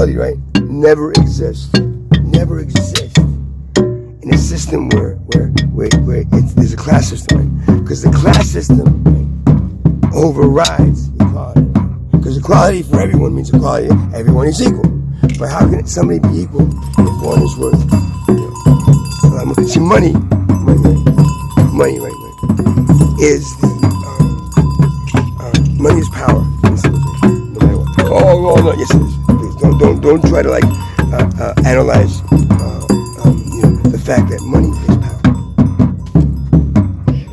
equality, right, never exists. Never exists in a system where there's a class system, right? Because the class system, right, overrides equality. Because equality for everyone means equality. Everyone is equal. But how can somebody be equal if one is worth? See, money, right, is money is power. No matter what. Oh, no, yes it is. Please don't try to analyze the fact that money is power.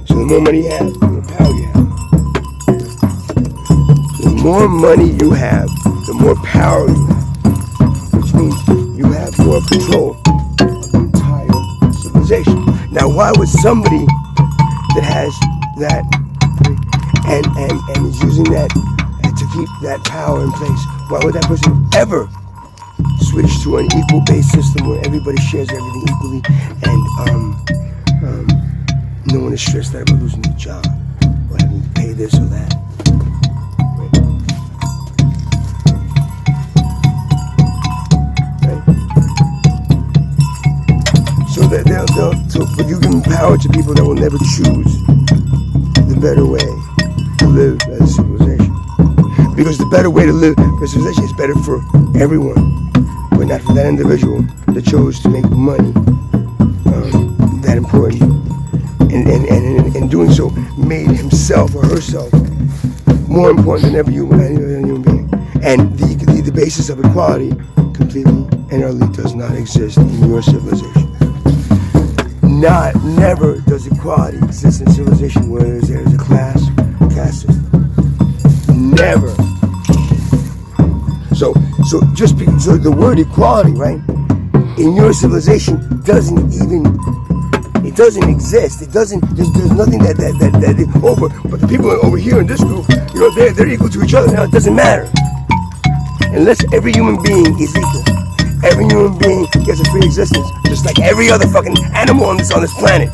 So the more money you have, the more power you have. The more money you have, the more power you have, which means you have more control of the entire civilization. Now, why would somebody that has that and is using that to keep that power in place, why would that person ever switch to an equal-based system where everybody shares everything equally and no one is stressed out about losing their job or having to pay this or that? But you give power to people that will never choose the better way to live as a civilization. Because the better way to live as a civilization is better for everyone, but not for that individual that chose to make money that important. And in doing so, made himself or herself more important than any other human being. And the basis of equality completely and utterly does not exist in your civilization. Never does equality exist in civilization where there's a class system. Never. So the word equality, right, in your civilization doesn't exist. There's nothing that over. But the people over here in this group, they're equal to each other. Now it doesn't matter unless every human being is equal. Every human being gets a free existence, just like every other fucking animal on this planet.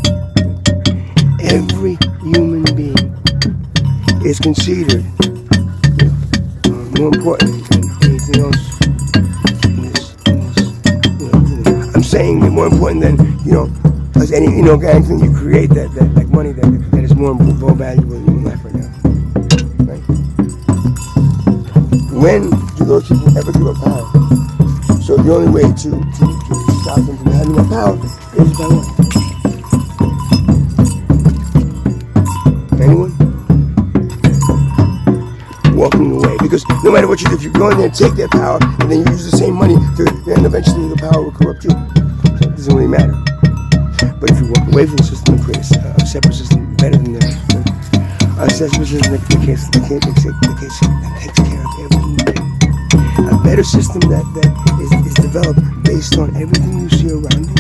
Every human being is considered more important than anything else. I'm saying more important than as any inorganic thing you create that like money that is more valuable in human life right now. Right? When do those people ever give up power? So the only way to stop them from having that power is by what? Anyone? Walking away. Because no matter what you do, if you go in there and take their power and then you use the same money, then eventually the power will corrupt you. So it doesn't really matter. But if you walk away from the system and create a separate system better than theirs, a separate system that takes care of everything. A better system that is developed based on everything you see around you,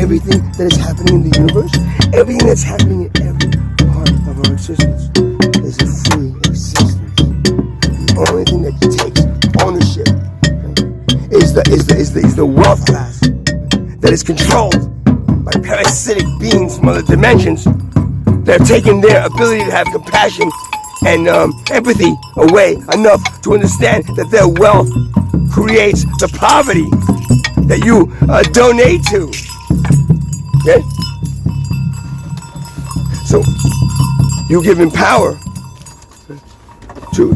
everything that is happening in the universe, everything that's happening in every part of our existence is a free existence. The only thing that takes ownership, right, is the wealth class that is controlled by parasitic beings from other dimensions that are taking their ability to have compassion and empathy away enough to understand that their wealth creates the poverty that you donate to. Okay? So you giving power to a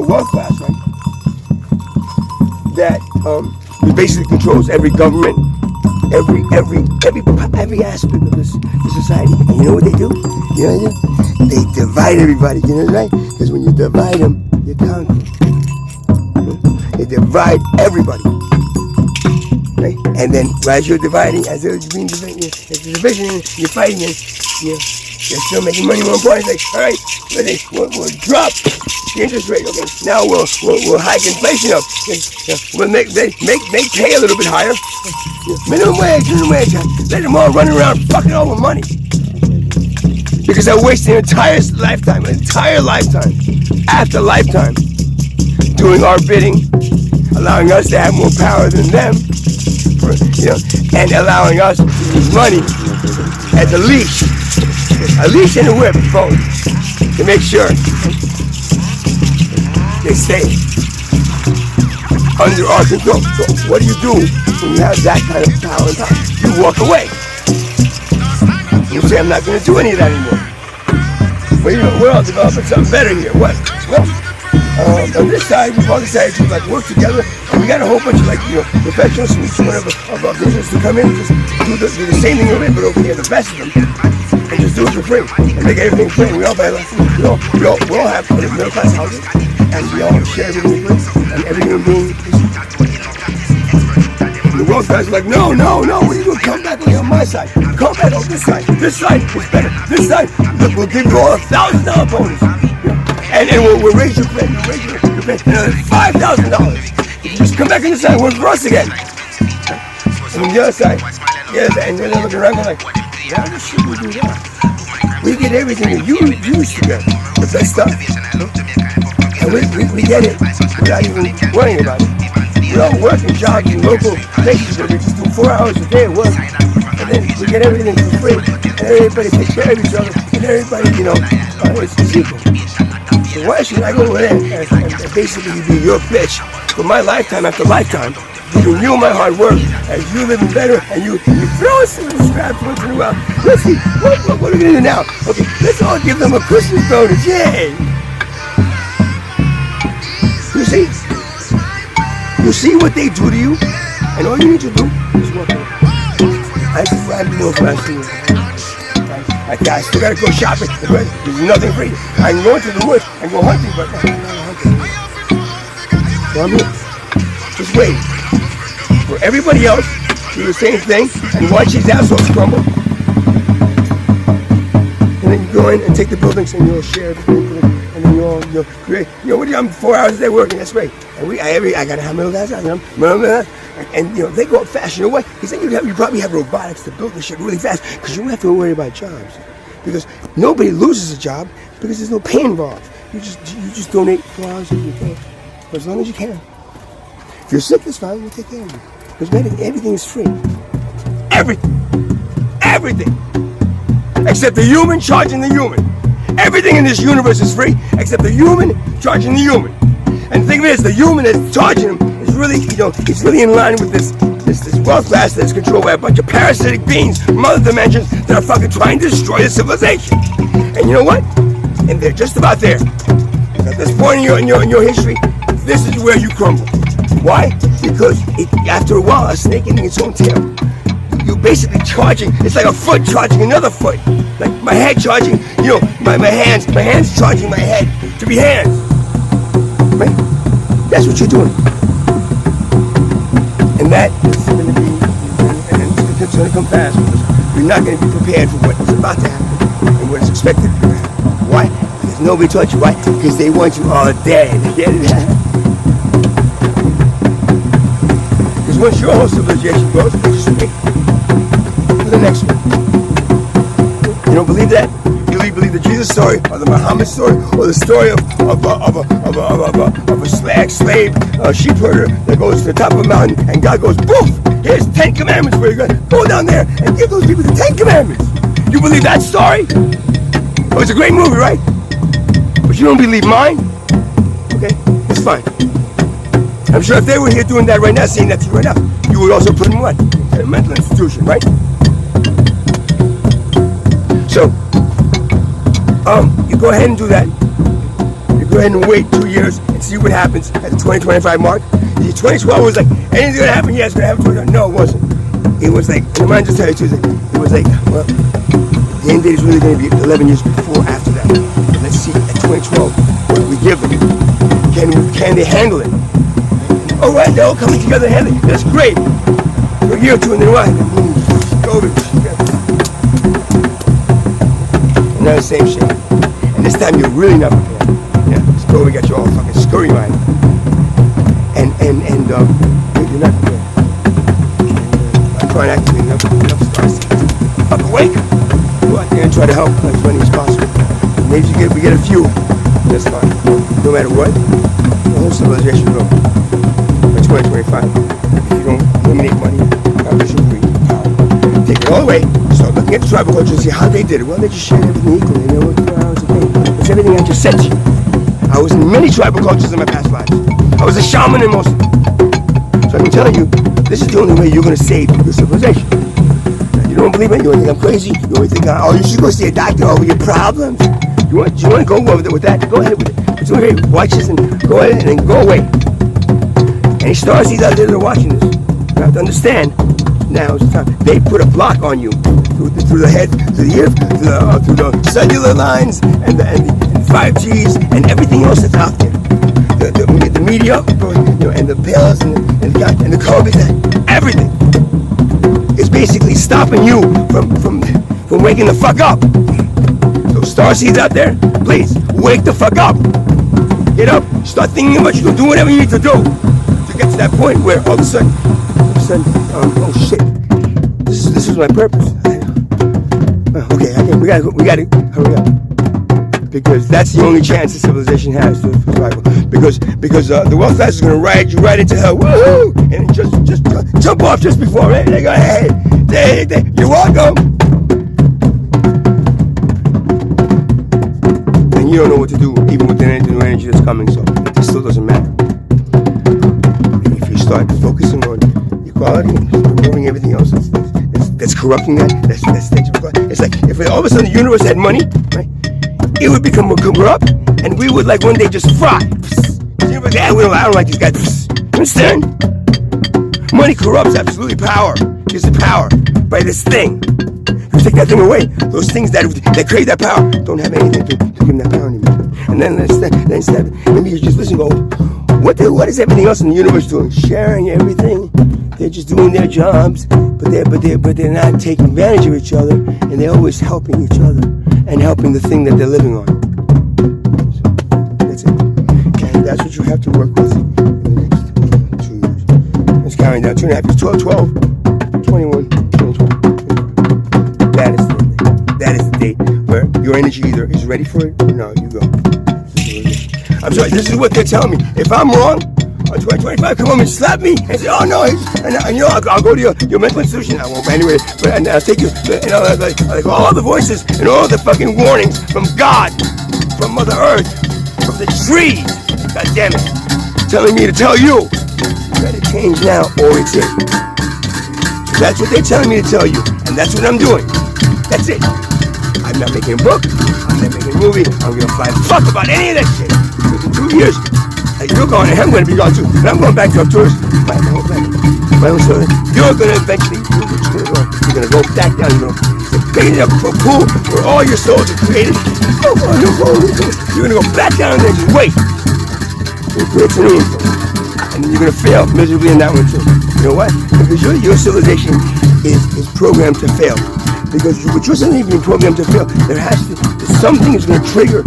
wealth class, right? That basically controls every government, every aspect of this society. And you know what they do? They divide everybody. You know right? Because when you divide them, you conquer. They divide everybody. Right? And then as you're dividing, as there's being division, you're fighting, and you're still making money more important. It's like, all right, we'll drop the interest rate. Okay, now we'll hike inflation up. We'll make pay a little bit higher. Minimum wage. Let them all run around fucking over money. Because they're wasting an entire lifetime, after lifetime, doing our bidding, allowing us to have more power than them, and allowing us to use money as a leash and a whip, folks, to make sure they stay. under our control. So what do you do when you have that kind of power and power? You walk away. You say, I'm not going to do any of that anymore. We're all developing something better here. What? Well, on this side, we've all decided to like work together, and we got a whole bunch of professionals from each one of our business to come in and just do the same thing over here, but over here, the best of them, and just do it for free, and make everything free. And we all buy we all have middle class houses, and we all share everything free, and every human being the world guys are like, no, what are you doing? Come back on my side. Come back on this side. This side is better. This side, we'll give you all $1,000 bonus. And we'll raise your pay. We'll raise your pay another $5,000. If you just come back on this side, work for us again. And on the other side, and they're looking around going like, why should we do that? We get everything that you used to get. The best stuff. And we get it without even worrying about it. We all work in jobs in local places where we just do 4 hours a day at work, and then we get everything for free, and everybody takes care of each other, and everybody, it's equal. So why should I go over there and basically be your bitch for my lifetime after lifetime, giving you my hard work, as you living better, and you throw us some scraps once in a while. Let's see, what are we going to do now? Okay, let's all give them a Christmas bonus, yay! You see? You see what they do to you, and all you need to do is walk away. I just ride the north last year. I still gotta go shopping. There's nothing free. I can go into the woods and go hunting, but I'm not hunting. So I'm here, just waiting for everybody else to do the same thing and watch these assholes crumble. And then you go in and take the buildings and you'll share everything. And then you'll create. I'm 4 hours a day working. That's great. And I gotta have middle class. And they go up fast. You know what? He said you probably have robotics to build this shit really fast because you don't have to worry about jobs. Because nobody loses a job because there's no pain involved. You just donate 4 hours if you can, for as long as you can. If you're sick, that's fine. We'll take care of you. Because everything is free. Everything, except the human charging the human. Everything in this universe is free except the human charging the human. And the thing of it is, the human that's charging him is really, he's really in line with this wealth class that's controlled by a bunch of parasitic beings from other dimensions that are fucking trying to destroy the civilization. And you know what? And they're just about there. At this point in your history, this is where you crumble. Why? Because after a while, a snake eating its own tail. You're basically charging. It's like a foot charging another foot. Like my head charging, my hands charging my head to be hands. Right? That's what you're doing. And that is going to be, and it's going to come fast because you're not going to be prepared for what is about to happen and what is expected to happen. Why? Because nobody taught you. Why? Because they want you all dead. Get it? Because once your whole civilization goes, they just wait for the next one. You don't believe that? You believe the Jesus story, or the Muhammad story, or the story of a slave sheep herder that goes to the top of a mountain, and God goes, "Boof! Here's 10 commandments for you. Go down there and give those people the 10 commandments." You believe that story? Oh, it's a great movie, right? But you don't believe mine? Okay, it's fine. I'm sure if they were here doing that right now, saying that to you right now, you would also put them what? In a mental institution, right? So, you go ahead and do that. You go ahead and wait 2 years and see what happens at the 2025 mark. The 2012 was like, anything's gonna happen? Yeah, it's gonna happen. No, it wasn't. It was like, and mind just tell you Tuesday, it was like, well, the end date is really gonna be 11 years before after that. And let's see at 2012 what we give them. Can they handle it? All right, they're all coming together and handling it. That's great. For a year or two, and then what? COVID. And now the same shit. And this time you're really not prepared. Yeah, this COVID got you all fucking scurry-minded. And you're not prepared. I'm trying to activate enough stars. Up awake. Go out there and try to help as many as possible. Maybe we get a few. That's fine. No matter what, the whole civilization will go. By 2025, if you don't eliminate money, competition, greed, power, take it all away. Start looking at the tribal culture and see how they did it. Well, they just shared everything equally. They worked 4 hours a day. It's everything I just said to you. I was in many tribal cultures in my past lives. I was a shaman in most of them. So I'm telling you, this is the only way you're going to save your civilization. Now, you don't believe me? You want to think I'm crazy? You want to think, oh, you should go see a doctor over your problems? You want to go over with that? Go ahead with it. It's okay. Watch this and go ahead and then go away. Any stars out there that are watching this, you have to understand. Now is the time. They put a block on you through the head, through the ear, through the cellular lines, and the 5Gs, and everything else that's out there. The media, and the pills, and the COVID, everything is basically stopping you from waking the fuck up. So starseeds out there, please wake the fuck up. Get up, start thinking about you, do whatever you need to do to get to that point where all of a sudden, oh shit, this is my purpose. Okay, we gotta hurry up. Because that's the only chance the civilization has to survival. Because the wealth class is gonna ride you right into hell. Woohoo! And just jump off just before it. They go, hey, you're welcome. And you don't know what to do, even with the energy that's coming. So it still doesn't matter. If you start focusing on equality and removing everything else that's corrupting that's it's like if all of a sudden the universe had money, right? It would become corrupt, and we would like one day just fry. Yeah, I don't like these guys. You understand? Money corrupts absolutely power. Gives it power by this thing. You take that thing away. Those things that create that power don't have anything to give them that power anymore. And then instead, maybe you just listen. Go, what is everything else in the universe doing? Sharing everything. They're just doing their jobs, but they're not taking advantage of each other, and they're always helping each other and helping the thing that they're living on. So that's it. And that's what you have to work with in the next 2 years. It's counting down 2.5 years. 12, 21, 22. That is the date where your energy either is ready for it or no, you go. I'm sorry, this is what they're telling me. If I'm wrong, on 2025, come home and slap me and say, oh no, and I'll go to your mental institution. I won't, anyway, but I'll take you, like all the voices and all the fucking warnings from God, from Mother Earth, from the trees, God damn it, telling me to tell you, you better change now or it's it. So that's what they're telling me to tell you, and that's what I'm doing. That's it. I'm not making a book, I'm not making a movie, I'm gonna fly the fuck about any of that shit. Because in 2 years, you're going, and I'm going to be gone too. And I'm going back to tours. My whole family. My own story. You're going to eventually, you're going to go back down. You're going to go to a pool where all your souls are created. You're going to go back down there and just wait. You're going to create some new info. And then you're going to fail miserably in that one too. You know what? Because your civilization is programmed to fail. Because with your civilization being programmed to fail, something is going to trigger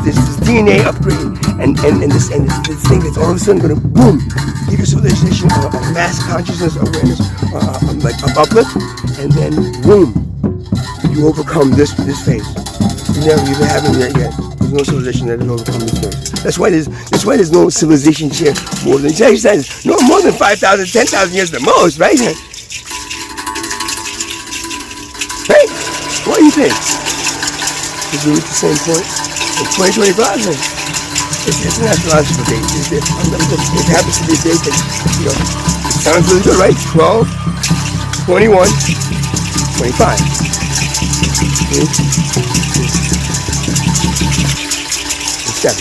this DNA upgrade. And this thing that's all of a sudden going to boom, give your civilization a mass consciousness awareness, like an uplift, and then boom, you overcome this phase. You haven't yet. There's no civilization that has overcome this phase. That's why there's no civilization here more than no more than 5,000, 10,000 years the most, right? Right? What do you think? Did we reach the same point in 2025? It's an astrological date. It happens to be a date that, it sounds really good, right? 12, 21, 25. It's 7.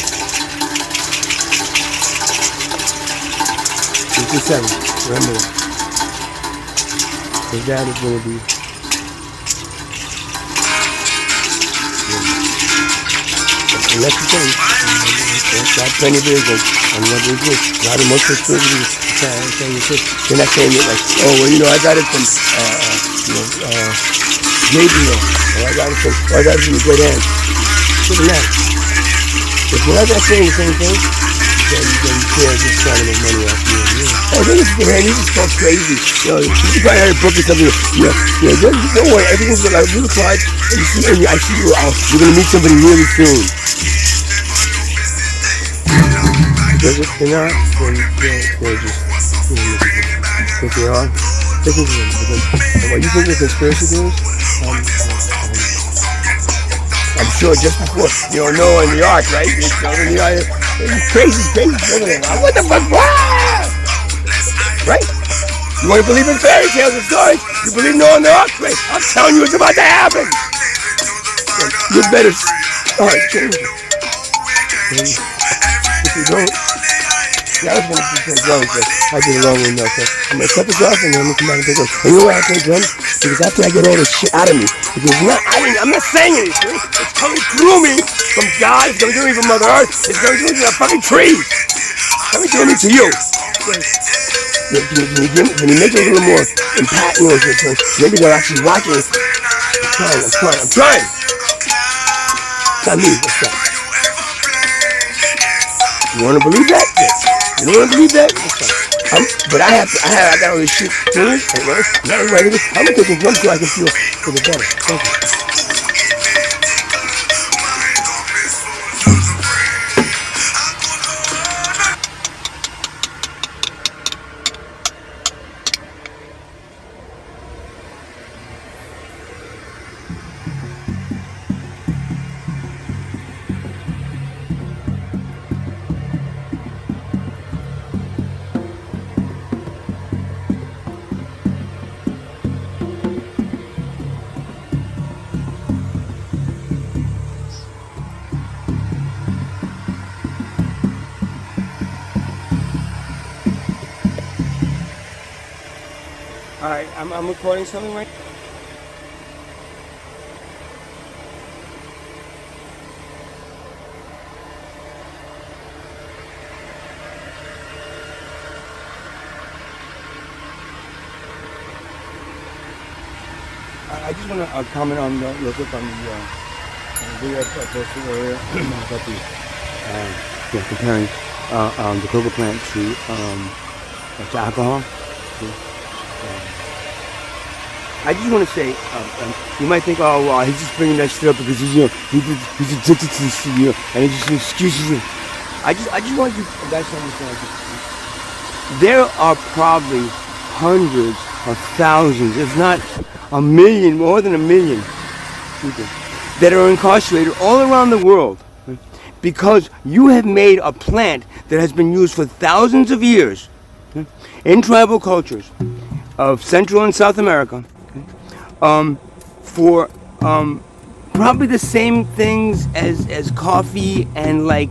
It's 7. Remember that. Because that is going to be... That's the thing. Got plenty of vision on what we do. A lot of most spiritual they're not saying it like, oh, well, I got it from, Gabriel, or I got it from the great aunt. It doesn't matter. If we're not saying the same thing, then they're just trying to make money off you. I think it's man, you just talk crazy. You probably had a book or something. Don't worry, everything's like really quiet. And I see you out. You're gonna meet somebody really soon. Because if they're not, then they're just think they are. Listen to them, because what you think the conspiracy theories, I'm sure just before, Noah in the ark, right? Crazy over there. What the fuck? Right? want to believe in fairy tales and stories? You believe no one there? Great. I'm telling you, it's about to happen. You better start changing. If you don't, I was going to play drums, but I did a long one now, so I'm going to cut this off and then I'm going to come back and play drums. And you know why I play drums? Because after I get all this shit out of me, because I'm not saying anything, it's coming through me from God, it's coming through me from Mother Earth, it's coming through me from the fucking trees. It's coming through me to you. Can you make it a little more impact, you know, so maybe they're actually watching it. I'm trying. It's not me, it's that. You want to believe that? Yes. You don't want to believe that? But I got all this shit finished. I'm going to take some drums so I can feel for the better. Thank you. Alright, I'm recording something right now. I just want to comment on real quick on the video I posted earlier about comparing the cocoa plant to alcohol. I just want to say, you might think, oh, well, he's just bringing that shit up because he's addicted to this shit, and he just excuses it. I just want you guys to understand this. There are probably hundreds of thousands, if not a million, more than a million people that are incarcerated all around the world because you have made a plant that has been used for thousands of years in tribal cultures of Central and South America for probably the same things as coffee and, like,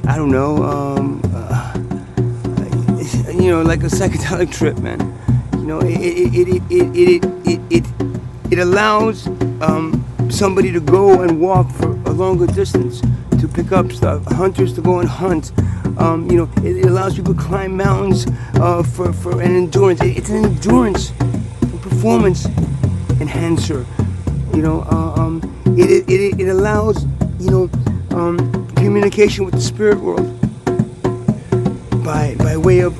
I don't know, like a psychedelic trip, man. You know, it allows somebody to go and walk for a longer distance, to pick up stuff, hunters to go and hunt. It allows people to climb mountains for an endurance. It's an endurance and performance enhancer. It allows communication with the spirit world by way of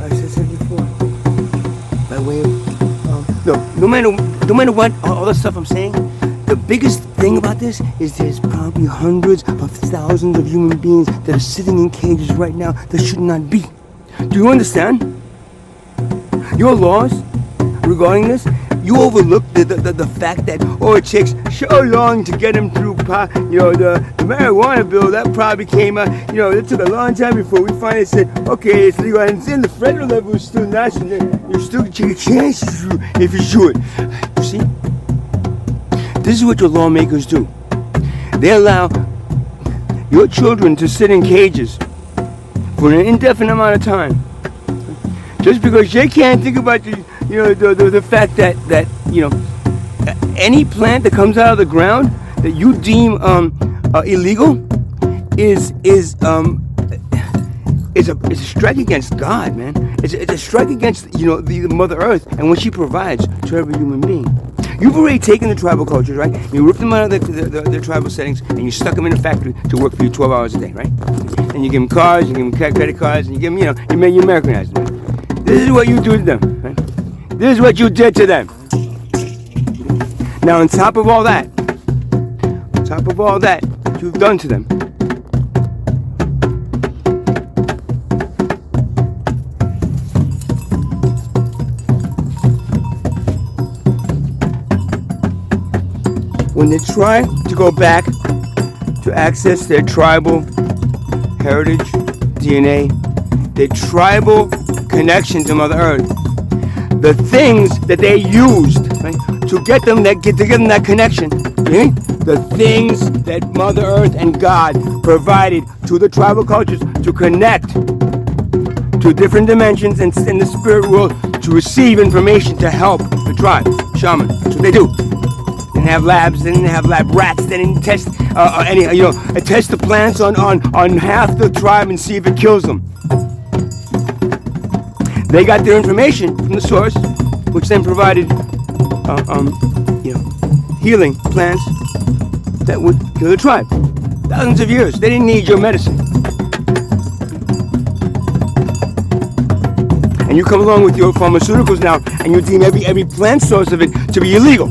as I said before, by way of no matter what all the stuff I'm saying. The biggest thing about this is there's probably hundreds of thousands of human beings that are sitting in cages right now that should not be. Do you understand? Your laws regarding this, you overlook the fact that, it takes so long to get them through, the marijuana bill, that probably came out, it took a long time before we finally said, okay, it's legal, and then the federal level is still national, you still take a chance if you should. You see? This is what your lawmakers do. They allow your children to sit in cages for an indefinite amount of time, just because they can't think about the fact that any plant that comes out of the ground that you deem illegal is a strike against God, man. It's a strike against the Mother Earth and what she provides to every human being. You've already taken the tribal cultures, right? You ripped them out of the tribal settings and you stuck them in a factory to work for you 12 hours a day, right? And you give them cars, you give them credit cards, and you give them, you Americanize them. This is what you do to them, right? This is what you did to them. Now, on top of all that you've done to them, when they try to go back to access their tribal heritage, DNA, their tribal connection to Mother Earth, the things that they used, right, to get them that connection. Okay? The things that Mother Earth and God provided to the tribal cultures to connect to different dimensions and in the spirit world to receive information to help the tribe. Shaman. That's what they do. They didn't have labs. They didn't have lab rats. They didn't test test the plants on half the tribe and see if it kills them. They got their information from the source, which then provided healing plants that would kill the tribe. Thousands of years. They didn't need your medicine. And you come along with your pharmaceuticals now, and you deem every plant source of it to be illegal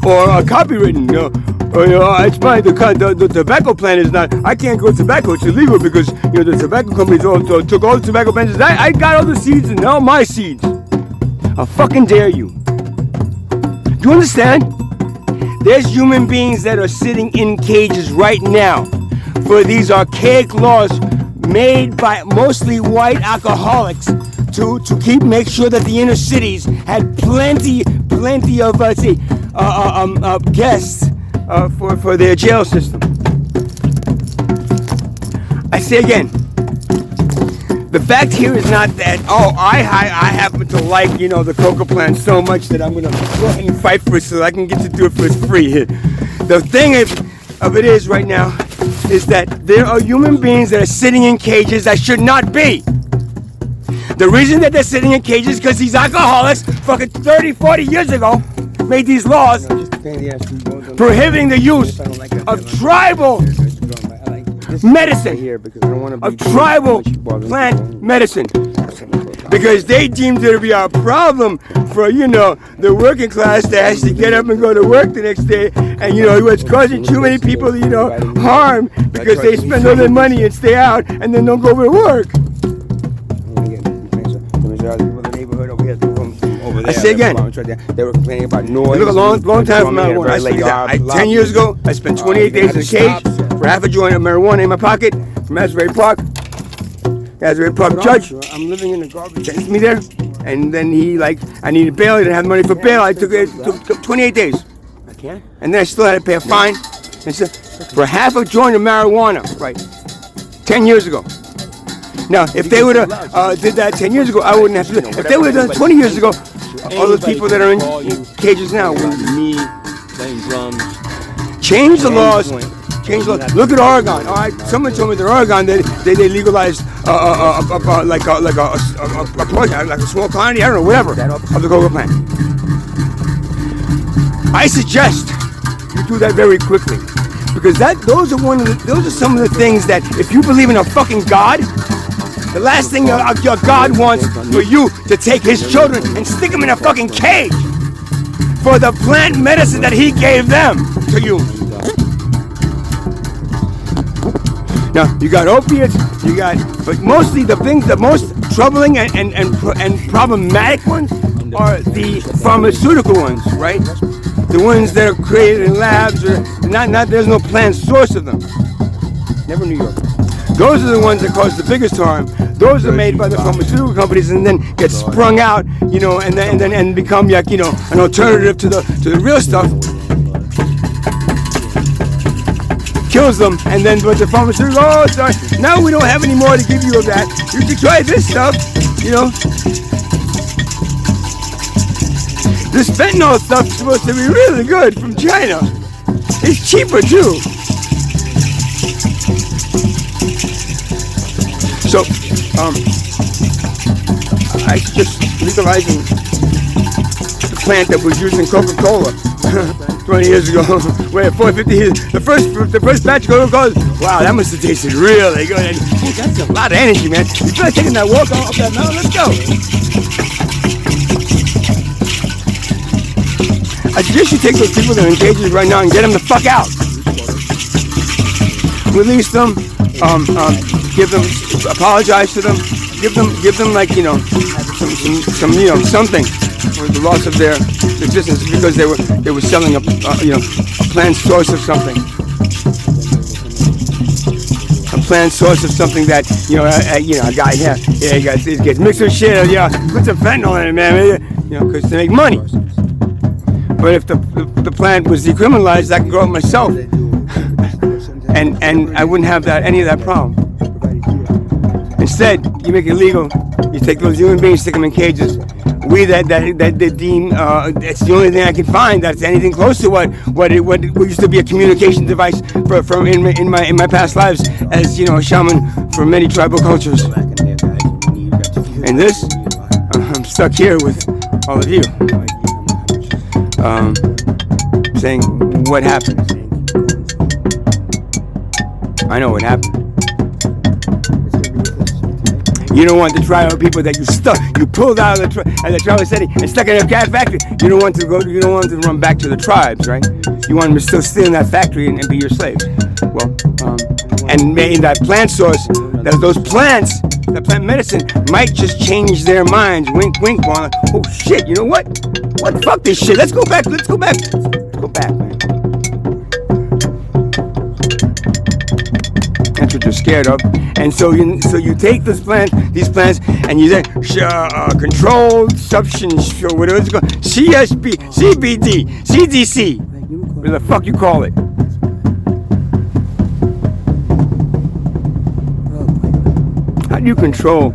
or copywritten. It's fine. The tobacco plant is not. I can't grow tobacco. It's illegal because the tobacco companies all took all the tobacco plants. I got all the seeds, and they're all my seeds. I fucking dare you. Do you understand? There's human beings that are sitting in cages right now for these archaic laws made by mostly white alcoholics to make sure that the inner cities had plenty of guests for their jail system. I say again, the fact here is not that I happen to like the coca plant so much that I'm gonna go ahead and fight for it so I can get to do it for free. The thing of it is right now is that there are human beings that are sitting in cages that should not be. The reason that they're sitting in cages is because these alcoholics fucking 30, 40 years ago made these laws prohibiting the use of tribal medicine, of tribal plant medicine, because they deemed it to be a problem for the working class that has to get up and go to work the next day, and it's causing too many people harm because they spend all their money and stay out and then don't go to work. I say again, they were complaining about noise. It took a long time for marijuana. 10 years ago, I spent 28 days in a cage for half a joint of marijuana in my pocket from Asbury Park. Asbury Park judge. I'm living in the garbage. Sentenced me there, and then I needed bail. I didn't have money for bail. I took 28 days. I can't. And then I still had to pay a fine. And so, for half a joint of marijuana, right? 10 years ago. Now, if they would have did that 10 years ago, I wouldn't have to do it. If they would have done it 20 years ago, all those people that are in cages now would me playing drums. Change the laws. Change the laws. Look at Oregon. All right, someone told me that Oregon they legalized like a small quantity, I don't know, whatever, of the coca plant. I suggest you do that very quickly, because those are some of the things that if you believe in a fucking God. The last thing your God wants for you to take his children and stick them in a fucking cage for the plant medicine that he gave them to use. Now, you got opiates, but mostly the most troubling and problematic ones are the pharmaceutical ones, right? The ones that are created in labs, or there's no plant source of them. Never New York. Those are the ones that cause the biggest harm. Those are made by the pharmaceutical companies and then get sprung out, and become an alternative to the real stuff. Kills them, and then but the pharmaceutical, sorry, now we don't have any more to give you of that. You should try this stuff, This fentanyl stuff is supposed to be really good from China. It's cheaper too. So, I suggest legalizing the plant that was used in Coca-Cola 20 years ago. Where 450 years, the first batch of Coca-Cola, wow, that must have tasted really good. And, that's a lot of energy, man. You feel like taking that walk up that mountain? Let's go. I suggest you take those people that are in cages right now and get them the fuck out. Release them. Give them, apologize to them, give them like some something for the loss of their existence because they were selling a planned source of something. A plant source of something that, a guy here, he gets mixed with shit, put some fentanyl in it, man, because to make money. But if the plant was decriminalized, I can grow it myself, and I wouldn't have any of that problem. Instead, you make it illegal. You take those human beings, stick them in cages. That they deem it's the only thing I can find that's anything close to what used to be a communication device from in my past lives as a shaman for many tribal cultures. And this, I'm stuck here with all of you, saying what happened. I know what happened. You don't want the tribal people that you pulled out of the tribal setting and stuck in a cat factory. You don't want to run back to the tribes, right? You want them to still stay in that factory and be your slaves. Well, and in that plant source, those plants, that plant medicine might just change their minds. Wink, wink. Like, oh shit, you know what? What? Fuck this shit. Let's go back, man. That's what you're scared of. And so you take these plants, and you say controlled substance, whatever it's called, CSB, CBD, CDC, whatever the fuck you call it. How do you control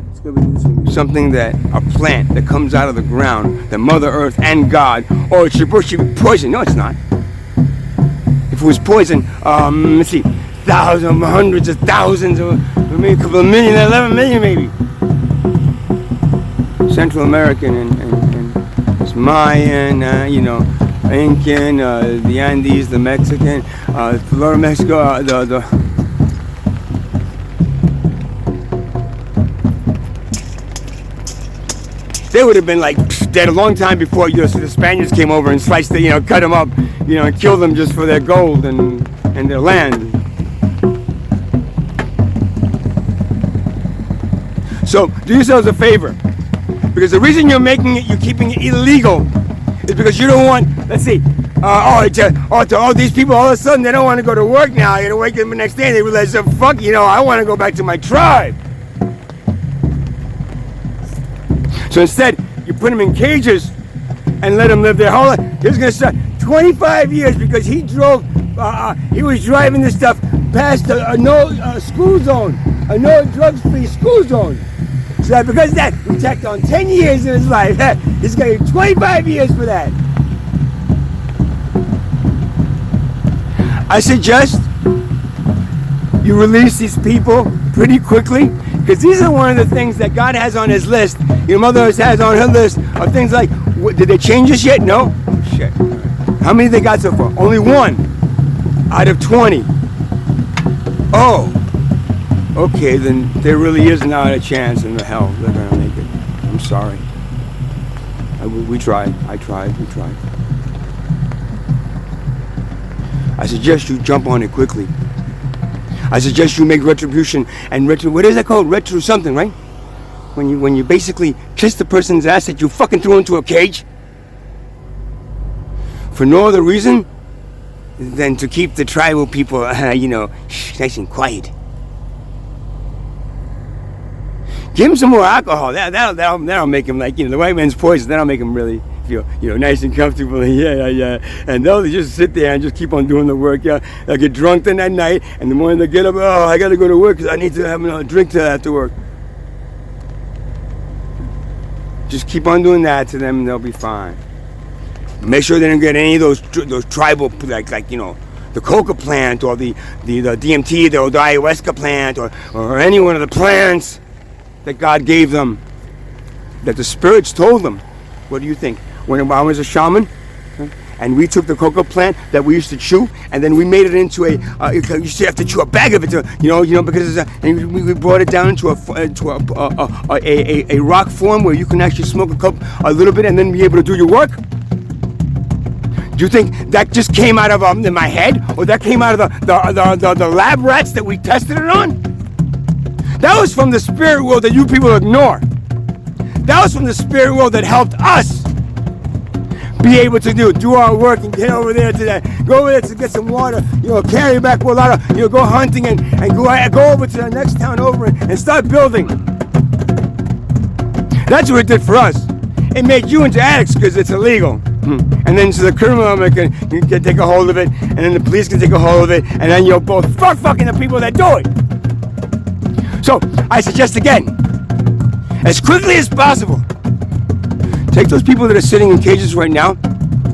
something a plant that comes out of the ground, that Mother Earth and God, or it's supposed to be poison? No, it's not. If it was poison, let's see, thousands, hundreds of thousands, or maybe a couple of million, 11 million maybe. Central American and it's Mayan, Incan, the Andes, the Mexican, Florida, Mexico, they would have been like dead a long time before so the Spaniards came over and sliced it, cut them up, and killed them just for their gold and their land. So do yourselves a favor, because the reason you're keeping it illegal, is because you don't want, let's see, all these people all of a sudden they don't want to go to work now. You wake up the next day and they realize, fuck, I want to go back to my tribe. So instead, you put them in cages and let them live their whole life. He's going to start 25 years because he was driving this stuff past a no school zone, a no drugs-free school zone. So because of that, we tacked on 10 years of his life. He's going to get 25 years for that. I suggest you release these people pretty quickly, because these are one of the things that God has on his list. Your mother has on her list of things like, did they change this yet? No? Shit. How many they got so far? Only 1 out of 20. Oh. Okay, then there really is not a chance in the hell they're going to make it. I'm sorry. We tried. I tried. We tried. I suggest you jump on it quickly. I suggest you make retribution and what is that called? Retro something, right? When you basically kiss the person's ass that you fucking threw into a cage for no other reason than to keep the tribal people, nice and quiet. Give him some more alcohol. That'll make him like, the white man's poison. That'll make him really feel, nice and comfortable. Yeah. And they'll just sit there and just keep on doing the work. Yeah, they'll get drunk then that night, and the morning they get up, oh, I got to go to work because I need to have another drink till after work. Just keep on doing that to them, and they'll be fine. Make sure they don't get any of those tribal, like the coca plant or the DMT or the ayahuasca plant or any one of the plants that God gave them, that the spirits told them. What do you think? When I was a shaman, and we took the coca plant that we used to chew, and then we made it into you used to have to chew a bag of it, because and we brought it down into a rock form where you can actually smoke a little bit and then be able to do your work. Do you think that just came out of in my head, or that came out of the lab rats that we tested it on? That was from the spirit world that you people ignore. That was from the spirit world that helped us be able to do our work and get over there to that, go over there to get some water, carry back a lot of, go hunting and go over to the next town over and start building. That's what it did for us. It made you into addicts because it's illegal. And then so the criminal can take a hold of it, and then the police can take a hold of it, and then you'll both start fucking the people that do it. So I suggest again, as quickly as possible, take those people that are sitting in cages right now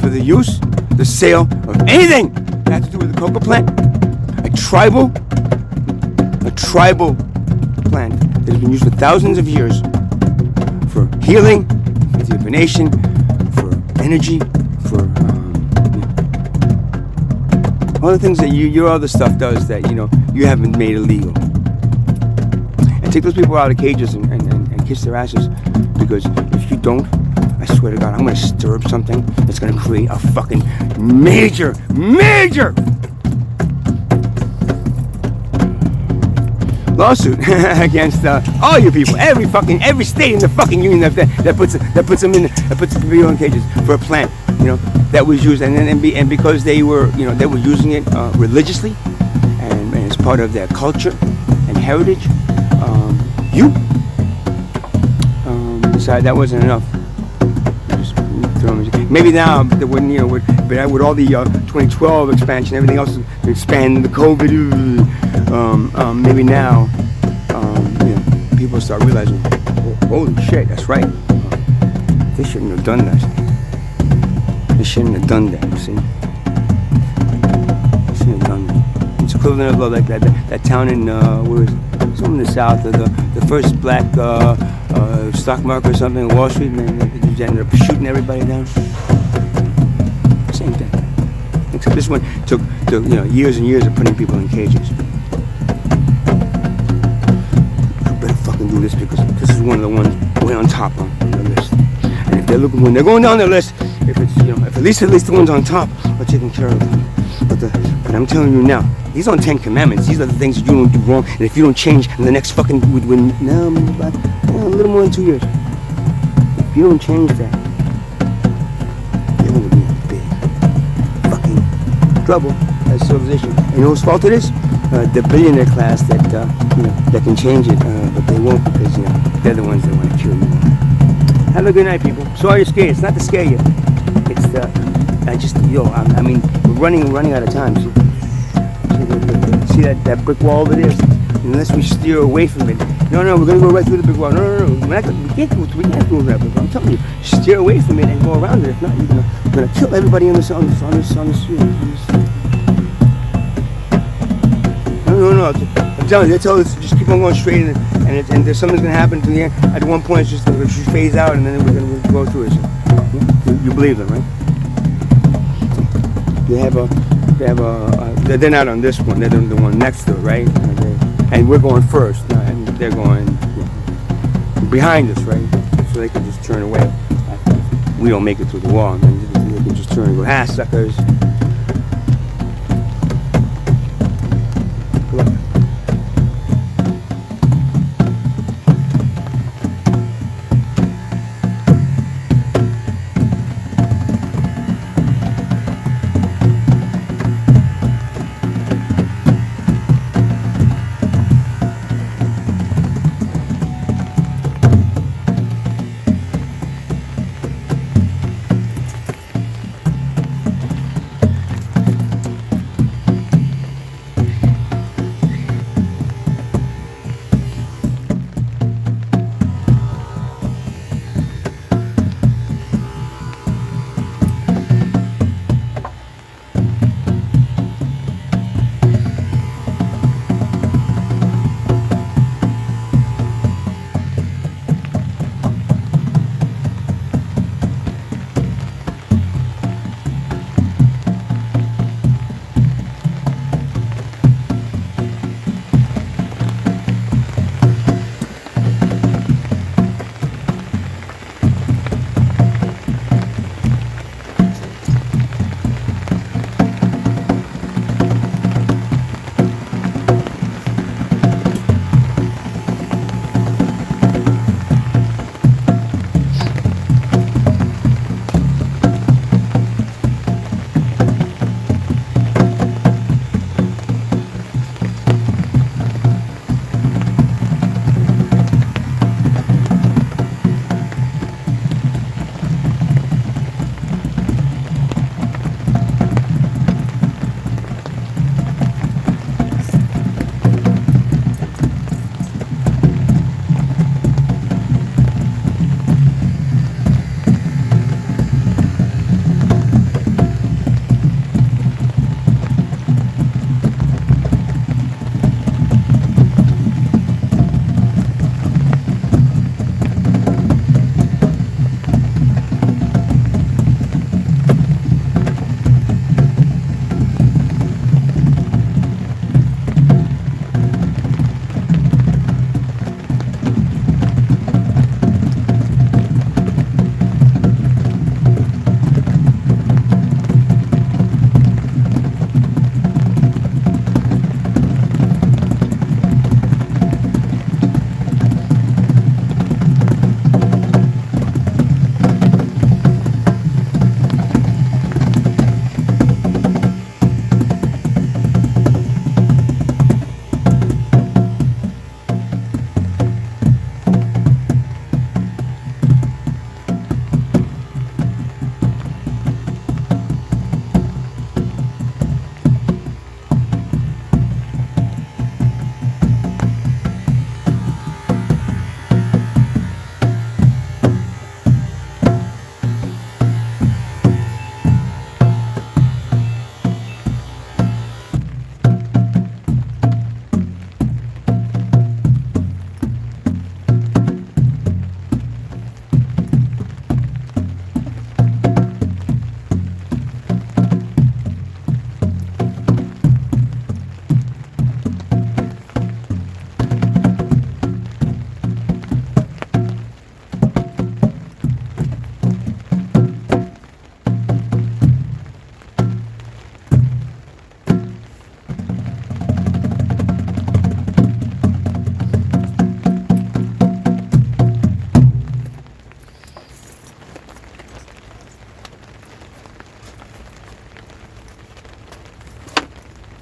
for the use, the sale of anything that has to do with the coca plant, a tribal plant that has been used for thousands of years for healing, for divination, for energy, for all the things that your other stuff does that you haven't made illegal. And take those people out of cages and kiss their asses, because if you don't, I swear to God, I'm gonna stir up something that's gonna create a fucking major lawsuit against all you people, every state in the fucking union that puts people in cages for a plant, that was used, and because they were using it religiously and as part of their culture and heritage, you decided that wasn't enough. Just throw them. Maybe now they wouldn't, but with all the 2012 expansion, everything else expanding, the COVID. Maybe now, people start realizing, holy shit, that's right. They shouldn't have done that. They shouldn't have done that. You see? They shouldn't have done that. It's equivalent of like that town in where is it? Somewhere in the south, the first black stock market or something, Wall Street, and they ended up shooting everybody down. Same thing. Except this one took years and years of putting people in cages. Do this because this is one of the ones way on top on the list. And if they're looking, when they're going down the list, if it's if at least the ones on top are taken care of. But I'm telling you now, these aren't 10 commandments. These are the things that you don't do wrong, and if you don't change in the next fucking a little more than 2 years, if you don't change that, you're gonna be in big fucking trouble as civilization. And you know whose fault it is? The billionaire class that that can change it, but they won't because they're the ones that want to kill you. Have a good night, people. Sorry you're scared. It's not to scare you. It's I mean, we're running out of time. See that brick wall over there? Unless we steer away from it. No, we're gonna go right through the brick wall. No. We can't go that brick wall. I'm telling you, steer away from it and go around it. If not, you're gonna kill everybody on the street. No. I'm telling you, they tell us just keep on going straight, and there's something's gonna happen to the end. At one point, it's just gonna phase out, and then we're gonna go through it. So, you believe them, right? They're not on this one. They're the one next to it, right? And we're going first, and they're going behind us, right? So they can just turn away. We don't make it through the wall, and then they can just turn and go, suckers.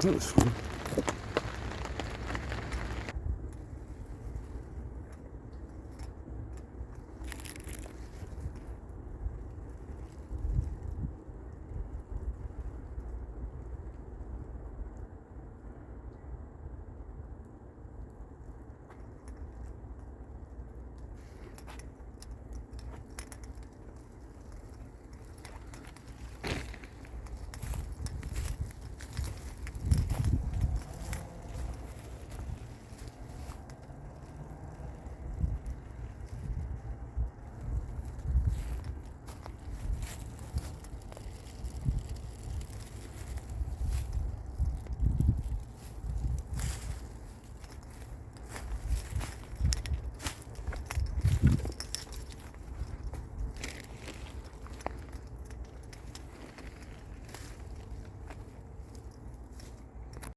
That was fun.